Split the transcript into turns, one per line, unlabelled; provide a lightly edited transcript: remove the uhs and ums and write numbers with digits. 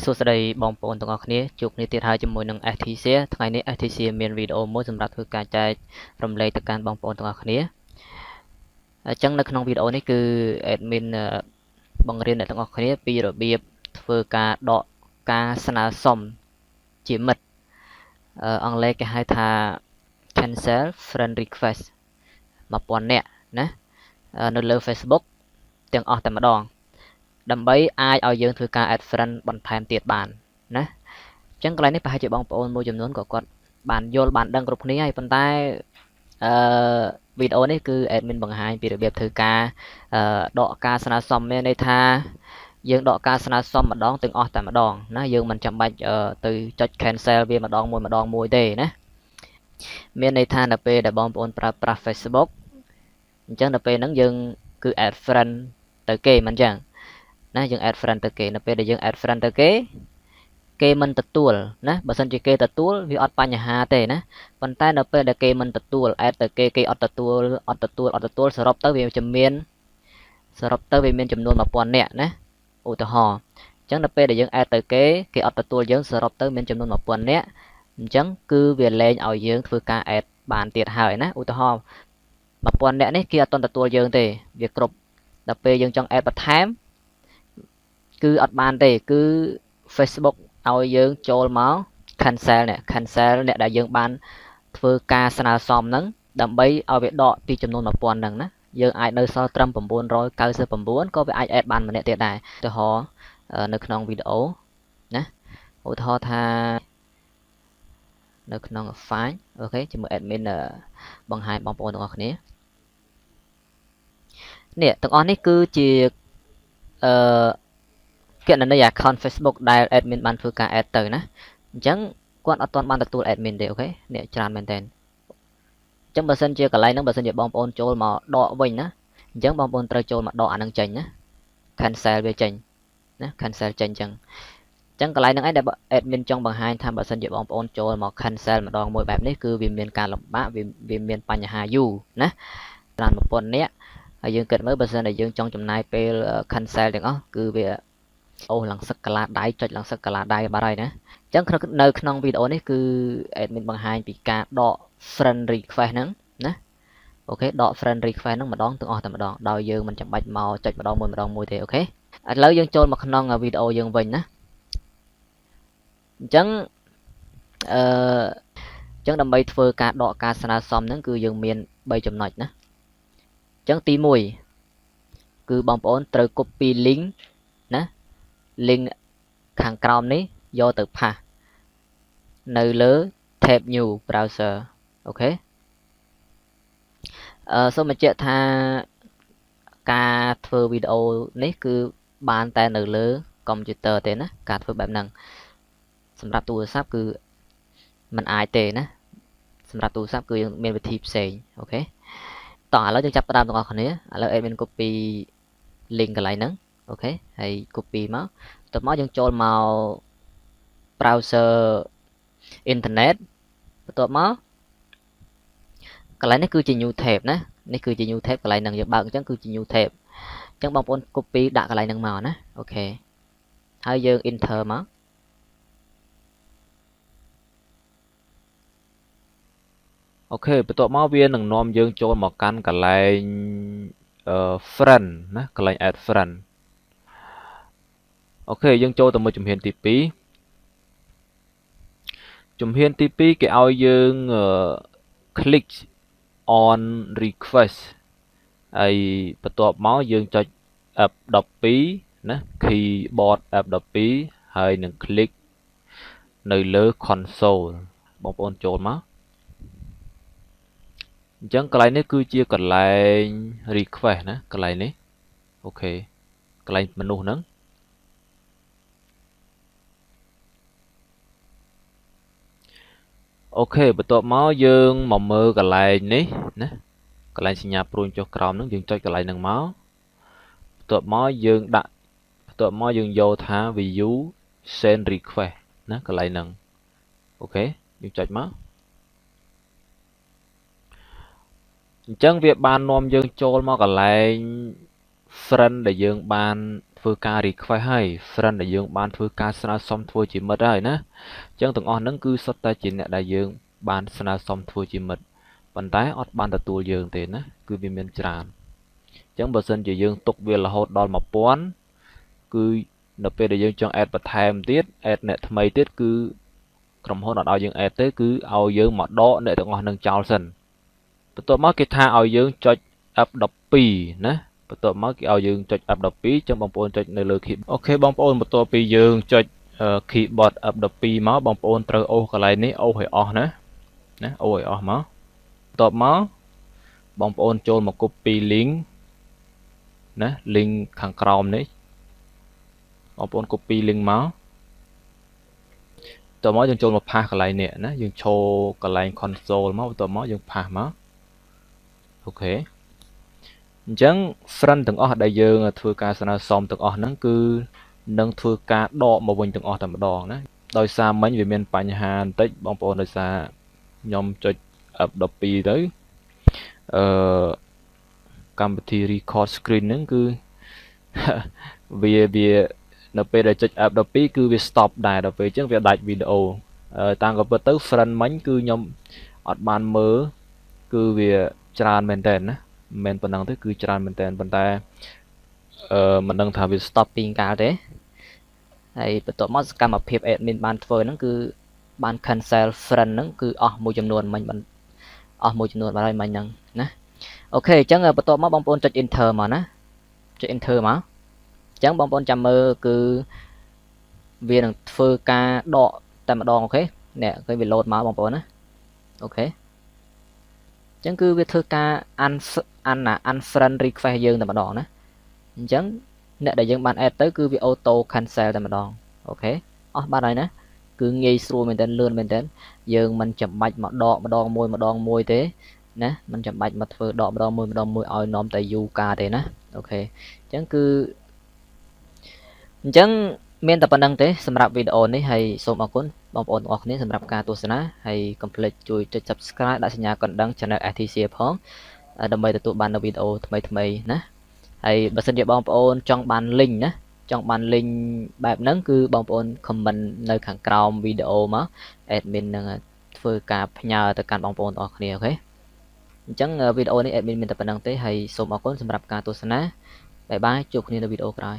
សួស្តីបងប្អូនទាំងអស់គ្នាជួបគ្នាទៀតហើយជាមួយនឹង STC ថ្ងៃនេះ STC មានវីដេអូមួយសម្រាប់ធ្វើការចែករំលែកទៅកាន់បងប្អូនទាំងអស់គ្នាអញ្ចឹងនៅក្នុងវីដេអូនេះគឺ admin បង្រៀនអ្នកទាំងអស់គ្នាពីរបៀបធ្វើការដកការស្នើសុំជាមិត្តអង់គ្លេសគេហៅថា cancel friend request 1000នាក់ណានៅលើ Facebook ទាំងអស់តែម្ដងដើម្បីអាចឲ្យយើងធ្វើការ add friend បន្ថែមទៀតបានណាអញ្ចឹងកន្លែងនេះប្រហែលជាបងប្អូនមួយចំនួនក៏គាត់បានយល់បានដឹងគ្រប់គ្នាហើយប៉ុន្តែវីដេអូនេះគឺ admin បង្ហាញពីរបៀបធ្វើការដកការស្នើសុំមានន័យថាយើងដកការស្នើសុំម្ដងទាំងអស់តែម្ដងណាយើងមិនចាំបាច់ទៅចុច cancel វាម្ដងមួយទេណាមានន័យថានៅពេលដែលបងប្អូនប្រើប្រាស់ Facebook អញ្ចឹងនៅពេលហ្នឹងយើងគឺ add friend ទៅគេមិនអញ្ចឹងណាយើង add friend ទៅគេនៅពេលដែលយើង add friend ទៅគេមិនទទួលណាបើសិនជាគេទទួលវាអត់បញ្ហាទេណាប៉ុន្តែនៅពេលដែលគេមិនទទួល add ទៅគេអត់ទទួលសរុបទៅវាមានចំនួន 1000 នាក់ណាឧទាហរណ៍អញ្ចឹងនៅពេលដែលយើង add ទៅគេអត់ទទួលយើងសរុបទៅមានចំនួន 1000 នាក់អញ្ចឹងគឺវាលែងឲ្យយើងធ្វើការ add បានទៀតហើយណាឧទាហរណ៍ 1000 នាក់នេះគេអត់ទទួលយើងទេវាគ្រប់ដល់ពេលយើងចង់ add បន្ថែមគឺអត់បានទេគឺ Facebook ឲ្យយើងចូលមក cancel អ្នកដែលយើងបានធ្វើការស្នើសុំហ្នឹងដើម្បីឲ្យវាដកពីចំនួន 1000 ហ្នឹងណាយើងអាចនៅសល់ត្រឹម 999 ក៏វាអាច add បានម្នាក់ទៀតដែរឧទាហរណ៍នៅក្នុងវីដេអូណាឧទាហរណ៍ថានៅក្នុង file អូខេជាមួយ admin បង្ហាញបងប្អូនទាំងអស់គ្នានេះទាំងអស់នេះគឺជាគណនី account Facebook ដែល admin បានធ្វើការ add ទៅណាអញ្ចឹងគាត់អត់ទាន់បានទទួល admin ទេអូខេនេះច្រើនមែនតើអញ្ចឹងបើសិនជាកន្លែងហ្នឹងបើសិនជាបងប្អូនចូលមកដកវិញណាអញ្ចឹងបងប្អូនត្រូវចូលមកដកអាហ្នឹងចេញណា cancel វាចេញណា cancel ចេញអញ្ចឹងកន្លែងហ្នឹងឯងដែល admin ចង់បង្ហាញថាបើសិនជាបងប្អូនចូលមក cancel ម្ដងមួយបែបនេះគឺវាមានការលំបាកវាមានបញ្ហាយូរណាច្រើន 1000 នាក់ហើយយើងគិតមើលបើសិនតែយើងចង់ចំណាយពេល cancel ទាំងអស់គឺវាអូឡើងសឹកកាឡាដៃចុចឡើងសឹកកាឡាដៃបាត់ហើយណាអញ្ចឹងនៅក្នុងវីដេអូនេះគឺ admin បង្ហាញពីការដក friend request ហ្នឹងណាអូខេដក friend request ហ្នឹងម្ដងទាំងអស់តែម្ដងដោយយើងមិនចាំបាច់មកចុចម្ដងមួយទេអូខេឥឡូវយើងចូលមកក្នុងវីដេអូយើងវិញណាអញ្ចឹងដើម្បីធ្វើការដកការស្នើសុំហ្នឹងគឺយើងមាន3ចំណុចណាអញ្ចឹងទី1គឺបងប្អូនត្រូវ copy link ណា link ខាងក្រោមនេះយកទៅផាសនៅលើ tab new browser អូខេសូមបញ្ជាក់ថាការធ្វើវីដេអូនេះគឺបានតែនៅលើកុំព្យូទ័រទេណាការធ្វើបែបហ្នឹងសម្រាប់ទូរស័ព្ទគឺมันអាចទេណាសម្រាប់ទូរស័ព្ទគឺយើងមានវិធីផ្សេងអូខេតោះឥឡូវយើងចាប់ផ្ដើមទាំងអស់គ្នាឥឡូវ admin copy link កន្លែងហ្នឹងអូខេហើយ copy មកបន្ទាប់មកយើងចូលមក browser internet បន្ទាប់មកកន្លែងនេះគឺជា new tab ណានេះគឺជា new tab កន្លែងហ្នឹងយើងបើកអញ្ចឹងគឺជា new tab អញ្ចឹងបងប្អូន copy ដាក់កន្លែងហ្នឹងមកណាអូខេហើយយើង enter មក
អូខេបន្ទាប់មកវានឹងនាំយើងចូលមកកាន់កន្លែងfriend ណាកន្លែង add friend អូខេយើងចូលទៅមើលជំហានទី2ជំហានទី2គេឲ្យយើង click on request ហើយបន្ទាប់មកយើងចុច F12 ណា keyboard F12 ហើយនឹង click នៅលើ console បងប្អូនចូលមកអញ្ចឹងកន្លែងនេះគឺជាកន្លែង request ណាកន្លែងនេះអូខេកន្លែងមនុស្សហ្នឹងអូខេបន្ទាប់មកយើងមកមើលកន្លែងនេះណាកន្លែងសញ្ញាព្រួញចុះក្រោមហ្នឹងយើងចុចកន្លែងហ្នឹងមកបន្ទាប់មកយើងយកថា view send request ណាកន្លែងហ្នឹងអូខេយើងចុចមកអញ្ចឹងវាបាននាំយើងចូលមកកន្លែង friend ដែលយើងបាន ធ្វើការ request ហើយ friend ដែលយើងបានធ្វើការស្នើសុំធ្វើជាមិត្តហើយណាអញ្ចឹងទាំងអស់ហ្នឹងគឺសុទ្ធតែជាអ្នកដែលយើងបានស្នើសុំធ្វើជាមិត្តប៉ុន្តែអត់បានទទួលយើងទេណាគឺវាមានច្រើនអញ្ចឹងបើសិនជាយើងទុកវារហូតដល់ 1000 គឺនៅពេលដែលយើងចង់ add បន្ថែមទៀត add អ្នកថ្មីទៀតគឺក្រុមហ៊ុនអត់ឲ្យយើង add ទេគឺឲ្យយើងមកដកអ្នកទាំងអស់ហ្នឹងចោលសិនបន្ទាប់មកគេថាឲ្យយើងចុច F12 ណាបន្ទាប់មកគេឲ្យយើងចុច F12 ចឹងបងប្អូនចុចនៅលើ keyboard អូខេបងប្អូនបន្ទាប់ពីយើងចុច keyboard F12 មកបងប្អូនត្រូវអូសកន្លែងនេះអូសឲ្យអស់ណាអូសឲ្យអស់មកបន្ទាប់មកបងប្អូនចូលមក copy link ណា link ខាងក្រោមនេះបងប្អូន copy link មកបន្ទាប់មកយើងចូលមកផាសកន្លែងនេះណាយើងឈរកន្លែង console មកបន្ទាប់មកយើងផាសមកអូខេអញ្ចឹង friend ទាំងអស់ដែលយើងធ្វើការស្នើសុំទាំងអស់ហ្នឹងគឺនឹងធ្វើការដកមកវិញទាំងអស់តែម្ដងណាដោយសារមិញវាមានបញ្ហាបន្តិចបងប្អូនដោយសារខ្ញុំចុច F12 ទៅកម្មវិធី record screen ហ្នឹងគឺ វានៅពេលដែលចុច F12 គឺវា stop ដែរដល់ពេលអញ្ចឹងវាដាច់វីដេអូតាមក៏ពិតទៅ friend មិញគឺខ្ញុំអត់បានមើលគឺវាច្រើនមែនតើណាមិនប៉ុណ្ណឹងទេគឺច្រើនមែនតើប៉ុន្តែមិនដឹងថាវា
stop ពីកាលទេហើយបន្ទាប់មកសកម្មភាព admin បានធ្វើហ្នឹងគឺបាន cancel friend ហ្នឹងគឺអស់មួយចំនួនមិញអស់មួយចំនួនបាត់ហើយមិញហ្នឹងណាអូខេអញ្ចឹងបន្ទាប់មកបងប្អូនចុច enter មកណាចុច enter មកអញ្ចឹងបងប្អូនចាំមើលគឺវានឹងធ្វើការដកតែម្ដងអូខេនេះឃើញវា load មកបងប្អូនណាអូខេអញ្ចឹងគឺវាធ្វើការ unfriend request យើងតែម្ដងណាអញ្ចឹងអ្នកដែលយើងបាន add ទៅគឺវា auto cancel តែម្ដងអូខេអស់បាត់ហើយណាគឺងាយស្រួលមែនតើលឿនមែនតើយើងមិនចាំបាច់មកដកម្ដងមួយទេណាមិនចាំបាច់មកធ្វើដកម្ដងមួយឲ្យនាំតែយូរការទេណាអូខេអញ្ចឹងគឺអញ្ចឹងមានតែប៉ុណ្្នឹងទេសម្រាប់វីដេអូនេះហើយសូមអរគុណបងប្អូនទាំងអស់គ្នាសម្រាប់ការទស្សនាហើយកុំភ្លេចជួយចុច Subscribe ដាក់សញ្ញាកណ្ដឹង Channel STC ផងដើម្បីទទួលបាននូវវីដេអូថ្មីណាហើយបើសិនជាបងប្អូនចង់បាន link ណាចង់បាន link បែបហ្នឹងគឺបងប្អូន comment នៅខាងក្រោមវីដេអូមក admin នឹងធ្វើការផ្ញើទៅកាន់បងប្អូនទាំងអស់គ្នាអូខេអញ្ចឹងវីដេអូនេះ admin មានតែប៉ុណ្្នឹងទេហើយសូមអរគុណសម្រាប់ការទស្សនាបាយបាយជួបគ្នានៅវីដេអូក្រោយ